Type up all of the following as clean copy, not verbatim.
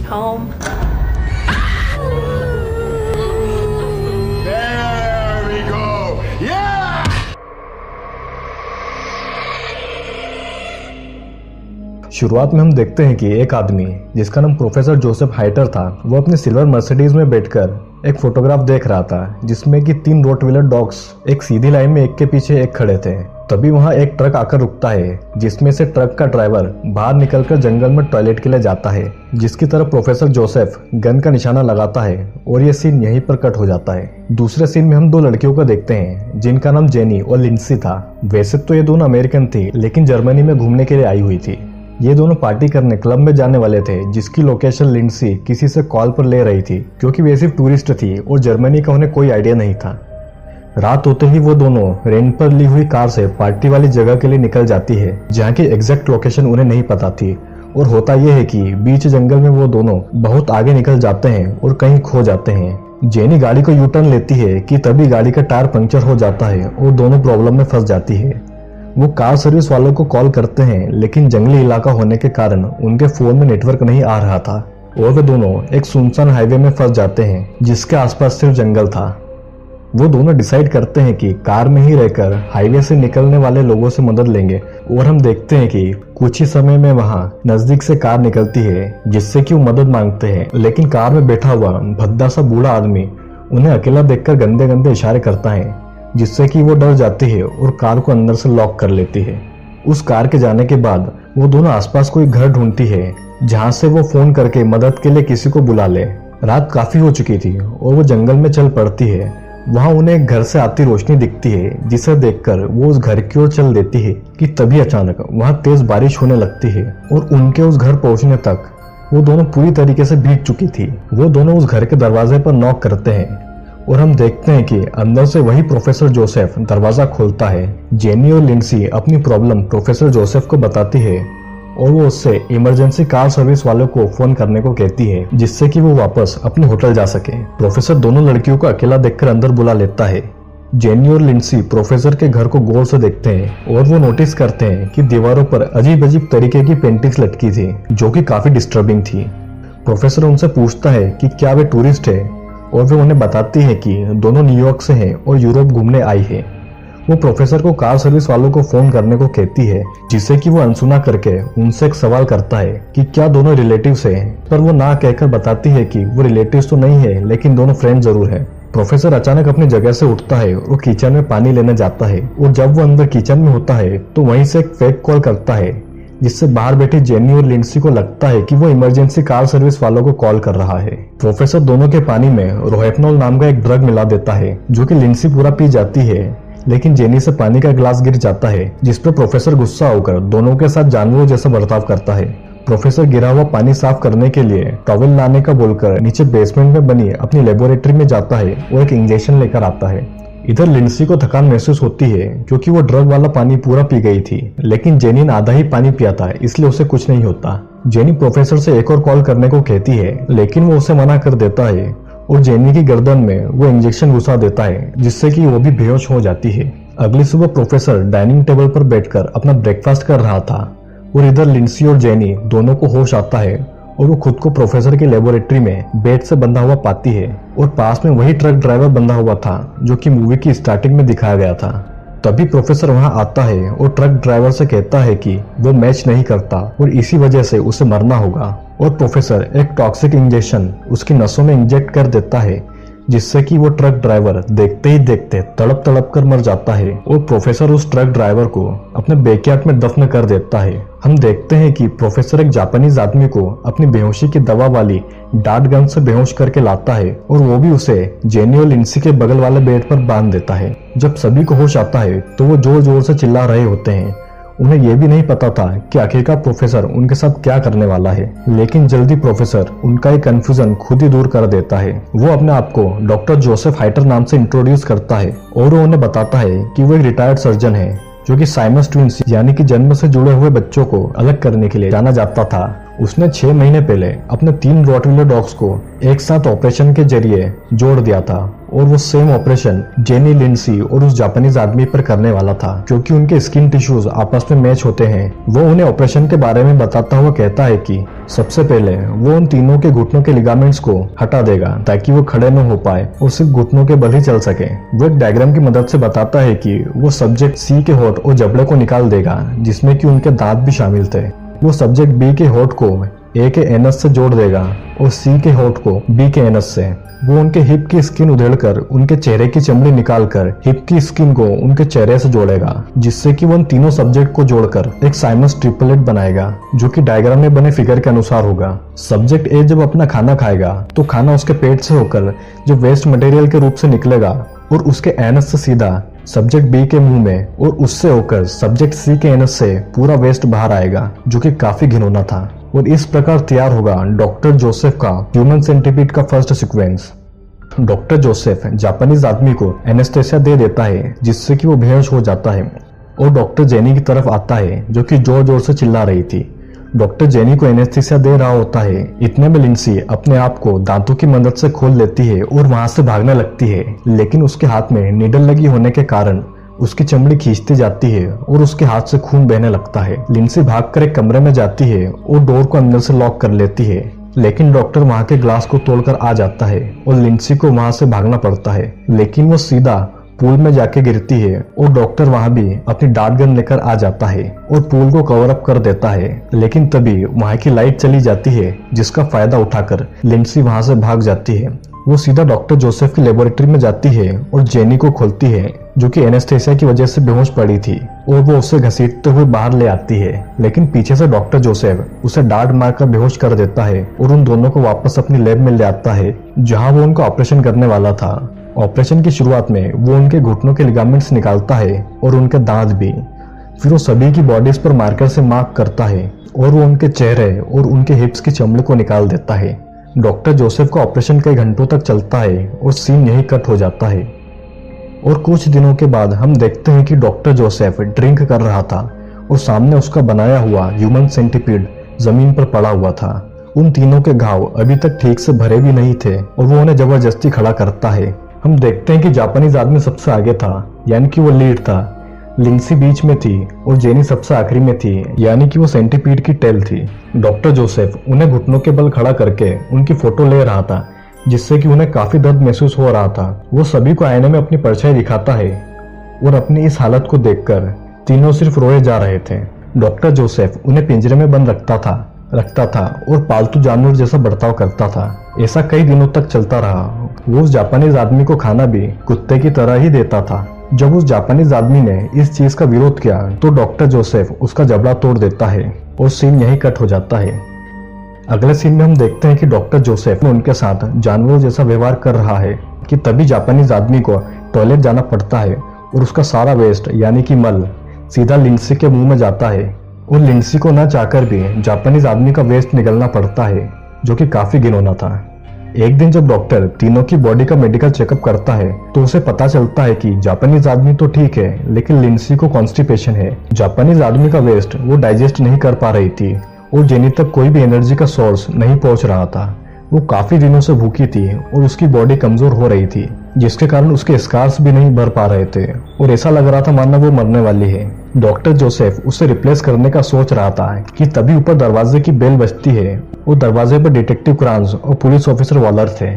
Home. There we go. Yeah! शुरुआत में हम देखते हैं कि एक आदमी जिसका नाम प्रोफेसर जोसेफ हाइटर था, वो अपनी सिल्वर मर्सिडीज में बैठकर एक फोटोग्राफ देख रहा था जिसमें कि 3 रोटवीलर डॉग्स एक सीधी लाइन में एक के पीछे एक खड़े थे। तभी वहां एक ट्रक आकर रुकता है जिसमें से ट्रक का ड्राइवर बाहर निकलकर जंगल में टॉयलेट के लिए जाता है, जिसकी तरफ प्रोफेसर जोसेफ गन का निशाना लगाता है और ये सीन यहीं पर कट हो जाता है। दूसरे सीन में हम 2 लड़कियों को देखते हैं जिनका नाम जेनी और लिंडसी था। वैसे तो ये दोनों अमेरिकन थी लेकिन जर्मनी में घूमने के लिए आई हुई थी। ये दोनों पार्टी करने क्लब में जाने वाले थे जिसकी लोकेशन लिंडसी किसी से कॉल पर ले रही थी क्योंकि वे सिर्फ टूरिस्ट थी और जर्मनी का उन्हें कोई आइडिया नहीं था। रात होते ही वो दोनों रेंट पर ली हुई कार से पार्टी वाली जगह के लिए निकल जाती है जहाँ की एग्जैक्ट लोकेशन उन्हें नहीं पता थी। और होता यह है कि बीच जंगल में वो दोनों बहुत आगे निकल जाते हैं और कहीं खो जाते हैं। जेनी गाड़ी को यू टर्न लेती है कि तभी गाड़ी का टायर पंक्चर हो जाता है और दोनों प्रॉब्लम में फंस जाती है। वो कार सर्विस वालों को कॉल करते हैं लेकिन जंगली इलाका होने के कारण उनके फोन में नेटवर्क नहीं आ रहा था और वे दोनों एक सुनसान हाईवे में फंस जाते हैं जिसके आसपास सिर्फ जंगल था। वो दोनों डिसाइड करते हैं कि कार में ही रहकर हाईवे से निकलने वाले लोगों से मदद लेंगे और हम देखते हैं कि कुछ ही समय में वहां नजदीक से कार निकलती है जिससे कि वो मदद मांगते हैं, लेकिन कार में बैठा हुआ भद्दा सा बूढ़ा आदमी उन्हें अकेला देखकर गंदे गंदे इशारे करता है जिससे कि वो डर जाती है और कार को अंदर से लॉक कर लेती है। उस कार के जाने के बाद वो दोनों आसपास कोई घर ढूंढती है जहां से वो फोन करके मदद के लिए किसी को बुला ले। रात काफी हो चुकी थी और वो जंगल में चल पड़ती है। वहां उन्हें एक घर से आती रोशनी दिखती है जिसे देखकर वो उस घर की ओर चल देती है कि तभी अचानक वहां तेज बारिश होने लगती है और उनके उस घर पहुंचने तक वो दोनों पूरी तरीके से भीग चुकी थी। वो दोनों उस घर के दरवाजे पर नॉक करते हैं और हम देखते हैं कि अंदर से वही प्रोफेसर जोसेफ दरवाजा खोलता है। जेनी और लिंडसी अपनी प्रॉब्लम प्रोफेसर जोसेफ को बताती है और वो उससे इमरजेंसी कार सर्विस वालों को फोन करने को कहती है जिससे कि वो वापस अपने होटल जा सके। प्रोफेसर दोनों लड़कियों को अकेला देखकर अंदर बुला लेता है। जेनी और लिंडसी प्रोफेसर के घर को गौर से देखते हैं और वो नोटिस करते हैं कि दीवारों पर अजीब अजीब तरीके की पेंटिंग्स लटकी थी जो कि काफी डिस्टर्बिंग थी। प्रोफेसर उनसे पूछता है कि क्या वे टूरिस्ट है और वे उन्हें बताती है कि दोनों न्यूयॉर्क से हैं और यूरोप घूमने आई है। वो प्रोफेसर को कार सर्विस वालों को फोन करने को कहती है जिससे कि वो अनसुना करके उनसे एक सवाल करता है कि क्या दोनों रिलेटिव्स हैं, पर वो ना कहकर बताती है कि वो रिलेटिव्स तो नहीं है लेकिन दोनों फ्रेंड जरूर है। प्रोफेसर अचानक अपनी जगह से उठता है और किचन में पानी लेने जाता है और जब वो अंदर किचन में होता है तो वहीं से एक फेक कॉल करता है जिससे बाहर बैठी जेनी और लिंडसी को लगता है कि वो इमरजेंसी कार सर्विस वालों को कॉल कर रहा है। प्रोफेसर दोनों के पानी में रोहेपनॉल नाम का एक ड्रग मिला देता है जो कि लिंडसी पूरा पी जाती है, लेकिन जेनी से पानी का गिलास गिर जाता है जिस पर प्रोफेसर गुस्सा होकर दोनों के साथ जानवरों जैसा बर्ताव करता है। प्रोफेसर गिरा हुआ पानी साफ करने के लिए टॉवेल लाने का बोलकर नीचे बेसमेंट में बनी अपनी लेबोरेटरी में जाता है और एक इंजेक्शन लेकर आता है। इधर लिंडसी को थकान महसूस होती है क्योंकि वो ड्रग वाला पानी पूरा पी गई थी, लेकिन जेनी ने आधा ही पानी पिया था इसलिए उसे कुछ नहीं होता। जेनी प्रोफेसर से एक और कॉल करने को कहती है लेकिन वो उसे मना कर देता है और जेनी की गर्दन में वो इंजेक्शन घुसा देता है जिससे कि वो भी बेहोश हो जाती है। अगली सुबह प्रोफेसर डाइनिंग टेबल पर बैठकर अपना ब्रेकफास्ट कर रहा था और इधर लिंडसी और जेनी दोनों को होश आता है और वो खुद को प्रोफेसर की लेबोरेटरी में बेड से बंधा हुआ पाती है और पास में वही ट्रक ड्राइवर बंधा हुआ था जो कि मूवी की स्टार्टिंग में दिखाया गया था। तभी प्रोफेसर वहां आता है और ट्रक ड्राइवर से कहता है कि वो मैच नहीं करता और इसी वजह से उसे मरना होगा और प्रोफेसर एक टॉक्सिक इंजेक्शन उसकी नसों में इंजेक्ट कर देता है जिससे कि वो ट्रक ड्राइवर देखते ही देखते तड़प तड़प कर मर जाता है और प्रोफेसर उस ट्रक ड्राइवर को अपने बैकयार्ड में दफन कर देता है। हम देखते हैं कि प्रोफेसर एक जापानीज आदमी को अपनी बेहोशी की दवा वाली डार्ट गन से बेहोश करके लाता है और वो भी उसे जेनी और लिंडसी के बगल वाले बेड पर बांध देता है। जब सभी को होश आता है तो वो जोर जोर से चिल्ला रहे होते हैं। उन्हें यह भी नहीं पता था कि आखिरकार प्रोफेसर उनके साथ क्या करने वाला है, लेकिन जल्दी प्रोफेसर उनका एक कंफ्यूजन खुद ही दूर कर देता है। वो अपने आप को डॉक्टर जोसेफ हाइटर नाम से इंट्रोड्यूस करता है और वो उन्हें बताता है कि वो एक रिटायर्ड सर्जन है जो कि साइमस ट्विंस यानी कि जन्म से जुड़े हुए बच्चों को अलग करने के लिए जाना जाता था। उसने 6 महीने पहले अपने 3 रॉटवीलर डॉग्स को एक साथ ऑपरेशन के जरिए जोड़ दिया था और वो सेम ऑपरेशन जेनी, लिंडसी और उस जापानीज आदमी पर करने वाला था। क्योंकि उनके स्किन टिश्यूज आपस में मैच होते हैं, वो उन्हें ऑपरेशन के बारे में बताता हुआ कहता है कि सबसे पहले वो उन तीनों के घुटनों के लिगामेंट्स को हटा देगा ताकि वो खड़े न हो पाए और सिर्फ घुटनों के बल ही चल सके। वो एक डायग्राम की मदद से बताता है कि वो सब्जेक्ट सी के होठ और जबड़े को निकाल देगा जिसमें कि उनके दांत भी शामिल थे। वो सब्जेक्ट बी के होठ को ए के एनस से जोड़ देगा और सी के होठ को बी के एनस से। वो उनके हिप की स्किन उधेड़कर उनके चेहरे की चमड़ी निकालकर हिप की स्किन को उनके चेहरे से जोड़ेगा, जिससे कि वो उन तीनों सब्जेक्ट को जोड़कर एक साइमस ट्रिपलेट बनाएगा जो कि डायग्राम में बने फिगर के अनुसार होगा। सब्जेक्ट ए जब अपना खाना खाएगा तो खाना उसके पेट से होकर जो वेस्ट मटेरियल के रूप से निकलेगा और उसके एनस से सीधा सब्जेक्ट बी के मुंह में और उससे होकर सब्जेक्ट सी के एनस से पूरा वेस्ट बाहर आएगा, जो कि काफी घिनौना था। और इस प्रकार तैयार होगा डॉक्टर जोसेफ का ह्यूमन सेंटीपीड का first sequence. Doctor Joseph Japanese आदमी को एनेस्थेसिया दे देता है जिससे कि वो बेहोश हो जाता है और डॉक्टर जेनी की तरफ आता है जो कि जोर जोर से चिल्ला रही थी। डॉक्टर जेनी को एनेस्थेसिया दे रहा होता है, इतने में लिंडसी अपने आप को दांतों की मदद से खोल लेती है और वहां से भागने लगती है, लेकिन उसके हाथ में नीडल लगी होने के कारण उसकी चमड़ी खींचती जाती है और उसके हाथ से खून बहने लगता है। लिंडसी भागकर एक कमरे में जाती है और डोर को अंदर से लॉक कर लेती है, लेकिन डॉक्टर वहां के ग्लास को तोड़कर आ जाता है और लिंडसी को वहां से भागना पड़ता है, लेकिन वो सीधा पूल में जाके गिरती है और डॉक्टर वहां भी अपनी डार्ट गन लेकर आ जाता है और पूल को कवर अप कर देता है। लेकिन तभी वहां की लाइट चली जाती है जिसका फायदा उठाकर लिंडसी वहां से भाग जाती है। वो सीधा डॉक्टर जोसेफ की लेबोरेटरी में जाती है और जेनी को खोलती है जो कि एनेस्थेसिया की वजह से बेहोश पड़ी थी, और वो उसे घसीटते हुए बाहर ले आती है, लेकिन पीछे से डॉक्टर जोसेफ उसे डांट मारकर बेहोश कर देता है और उन दोनों को वापस अपनी लैब में ले आता है जहां वो उनका ऑपरेशन करने वाला था। ऑपरेशन की शुरुआत में वो उनके घुटनों के लिगामेंट्स निकालता है और उनके दांत भी। फिर वो सभी की बॉडीज पर मार्कर से मार्क करता है और वो उनके चेहरे और उनके हिप्स की चमड़ी को निकाल देता है। डॉक्टर जोसेफ का ऑपरेशन कई घंटों तक चलता है और सीन यही कट हो जाता है। और कुछ दिनों के बाद हम देखते हैं कि डॉक्टर जोसेफ ड्रिंक कर रहा था और सामने उसका बनाया हुआ ह्यूमन सेंटीपीड जमीन पर पड़ा हुआ था। उन तीनों के घाव अभी तक ठीक से भरे भी नहीं थे और वो उन्हें जबरदस्ती खड़ा करता है। हम देखते हैं कि जापानीज आदमी सबसे आगे था, यानी कि वो लीड था। लिंडसी बीच में थी और जेनी सबसे आखिरी में थी, यानी कि वो सेंटीपीड की टेल थी। डॉक्टर जोसेफ उन्हें घुटनों के बल खड़ा करके उनकी फोटो ले रहा था, जिससे कि उन्हें काफी दर्द महसूस हो रहा था। वो सभी को आईने में अपनी परछाई दिखाता है और अपनी इस हालत को देखकर तीनों सिर्फ रोए जा रहे थे। डॉक्टर जोसेफ उन्हें पिंजरे में बंद रखता था और पालतू जानवर जैसा बर्ताव करता था। ऐसा कई दिनों तक चलता रहा। वो उस जापानीज आदमी को खाना भी कुत्ते की तरह ही देता था। जब उस जापानीज आदमी ने इस चीज का विरोध किया तो डॉक्टर जोसेफ उसका जबड़ा तोड़ देता है और सीन यही कट हो जाता है। अगले सीन में हम देखते हैं कि डॉक्टर जोसेफ उनके साथ जानवरों जैसा व्यवहार कर रहा है कि तभी जापानीज आदमी को टॉयलेट जाना पड़ता है और उसका सारा वेस्ट यानी कि मल सीधा लिंडसी के मुंह में जाता है और लिंडसी को न चाहकर भी जापानीज आदमी का वेस्ट निकलना पड़ता है, जो कि काफी घिनौना था। एक दिन जब डॉक्टर तीनों की बॉडी का मेडिकल चेकअप करता है तो उसे पता चलता है कि जापानीज आदमी तो ठीक है, लेकिन लिंडसी को कॉन्स्टिपेशन है। जापानीज आदमी का वेस्ट वो डाइजेस्ट नहीं कर पा रही थी और जेनी तक कोई भी एनर्जी का सोर्स नहीं पहुंच रहा था। वो काफी दिनों से भूखी थी और उसकी बॉडी कमजोर हो रही थी, जिसके कारण उसके स्कार्स भी नहीं भर पा रहे थे और ऐसा लग रहा था मानो वो मरने वाली है। डॉक्टर जोसेफ उसे रिप्लेस करने का सोच रहा था कि तभी ऊपर दरवाजे की बेल बजती है और दरवाजे पर डिटेक्टिव क्रांस और पुलिस ऑफिसर वॉलर थे।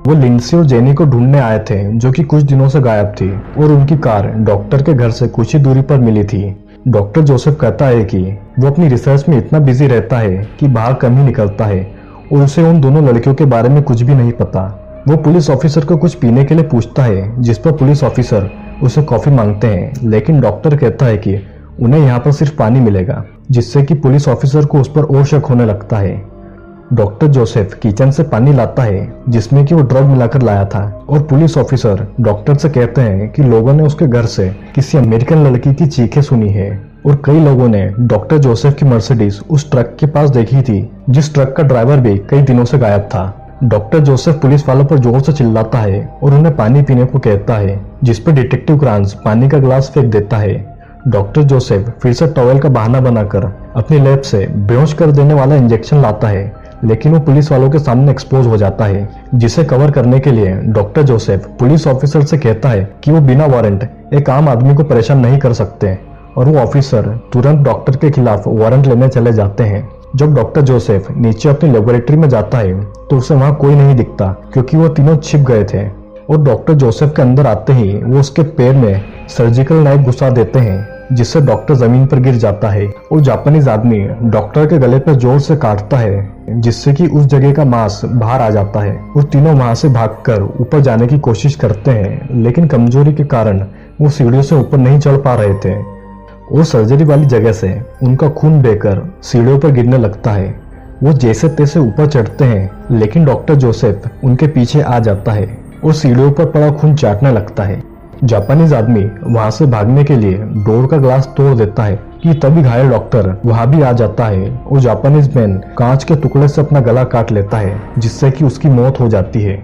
वो लिंडसी और जेनी को ढूंढने आए थे जो कि कुछ दिनों से गायब थी और उनकी कार डॉक्टर के घर से कुछ ही दूरी पर मिली थी। डॉक्टर जोसेफ कहता है कि वो अपनी रिसर्च में इतना बिजी रहता है कि बाहर कम ही निकलता है और उसे उन दोनों लड़कियों के बारे में कुछ भी नहीं पता। वो पुलिस ऑफिसर को कुछ पीने के लिए पूछता है, जिस पर पुलिस ऑफिसर उसे कॉफी मांगते हैं, लेकिन डॉक्टर कहता है कि उन्हें यहाँ पर सिर्फ पानी मिलेगा, जिससे कि पुलिस ऑफिसर को उस पर और शक होने लगता है। डॉक्टर जोसेफ किचन से पानी लाता है जिसमें कि वो ड्रग मिलाकर लाया था और पुलिस ऑफिसर डॉक्टर से कहते हैं कि लोगों ने उसके घर से किसी अमेरिकन लड़की की चीखें सुनी है और कई लोगों ने डॉक्टर जोसेफ की मर्सिडीज उस ट्रक के पास देखी थी, जिस ट्रक का ड्राइवर भी कई दिनों से गायब था। डॉक्टर जोसेफ पुलिस वालों पर जोर से चिल्लाता है और उन्हें पानी पीने को कहता है, जिस पर डिटेक्टिव क्रांस पानी का ग्लास फेंक देता है। डॉक्टर जोसेफ फिर से टॉवेल का बहाना बनाकर अपनी लैब से बेहोश कर देने वाला इंजेक्शन लाता है, लेकिन वो पुलिस वालों के सामने एक्सपोज हो जाता है, जिसे कवर करने के लिए डॉक्टर जोसेफ पुलिस ऑफिसर से कहता है कि वो बिना वारंट एक आम आदमी को परेशान नहीं कर सकते, और वो ऑफिसर तुरंत डॉक्टर के खिलाफ वारंट लेने चले जाते हैं। जब डॉक्टर जोसेफ नीचे अपनी लेबोरेटरी में जाता है तो उसे वहां कोई नहीं दिखता, क्योंकि वो तीनों छिप गए थे। और डॉक्टर जोसेफ के अंदर आते ही वो उसके पैर में सर्जिकल नाइफ घुसा देते हैं, जिससे डॉक्टर जमीन पर गिर जाता है और जापानीज आदमी डॉक्टर के गले पर जोर से काटता है, जिससे कि उस जगह का मांस बाहर आ जाता है। और तीनों वहां से भागकर ऊपर जाने की कोशिश करते हैं, लेकिन कमजोरी के कारण वो सीढ़ियों से ऊपर नहीं चढ़ पा रहे थे और सर्जरी वाली जगह से उनका खून बहकर सीढ़ियों पर गिरने लगता है। वो जैसे तैसे ऊपर चढ़ते हैं, लेकिन डॉक्टर जोसेफ उनके पीछे आ जाता है और सीढ़ियों पर पड़ा खून चाटने लगता है। जापानीज आदमी वहां से भागने के लिए डोर का ग्लास तोड़ देता है कि तभी घायल डॉक्टर वहां भी आ जाता है और जापानीज मैन कांच के टुकड़े से अपना गला काट लेता है, जिससे कि उसकी मौत हो जाती है।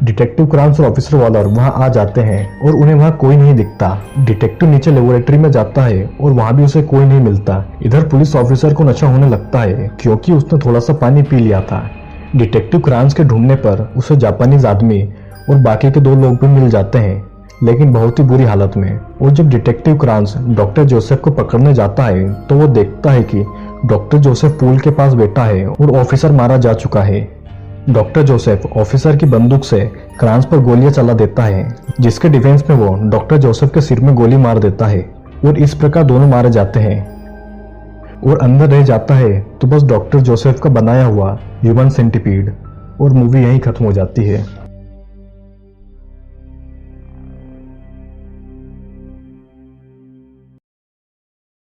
डिटेक्टिव क्रांस और ऑफिसर वॉलर वहां आ जाते हैं और उन्हें वहां कोई नहीं दिखता। डिटेक्टिव नीचे लेबोरेटरी में जाता है और वहां भी उसे कोई नहीं मिलता। इधर पुलिस ऑफिसर को नशा होने लगता है, क्योंकि उसने थोड़ा सा पानी पी लिया था। डिटेक्टिव क्रांस के ढूंढने पर उसे जापानीज आदमी और बाकी के 2 लोग भी मिल जाते हैं, लेकिन बहुत ही बुरी हालत में। और जब डिटेक्टिव क्रांस डॉक्टर जोसेफ को पकड़ने जाता है तो वो देखता है कि डॉक्टर जोसेफ पूल के पास बैठा है और ऑफिसर मारा जा चुका है। डॉक्टर जोसेफ ऑफिसर की बंदूक से क्रांस पर गोलियां चला देता है, जिसके डिफेंस में वो डॉक्टर जोसेफ के सिर में गोली मार देता है और इस प्रकार दोनों मारे जाते हैं। और अंदर रह जाता है तो बस डॉक्टर जोसेफ का बनाया हुआ ह्यूमन सेंटिपीड, और मूवी यहीं खत्म हो जाती है।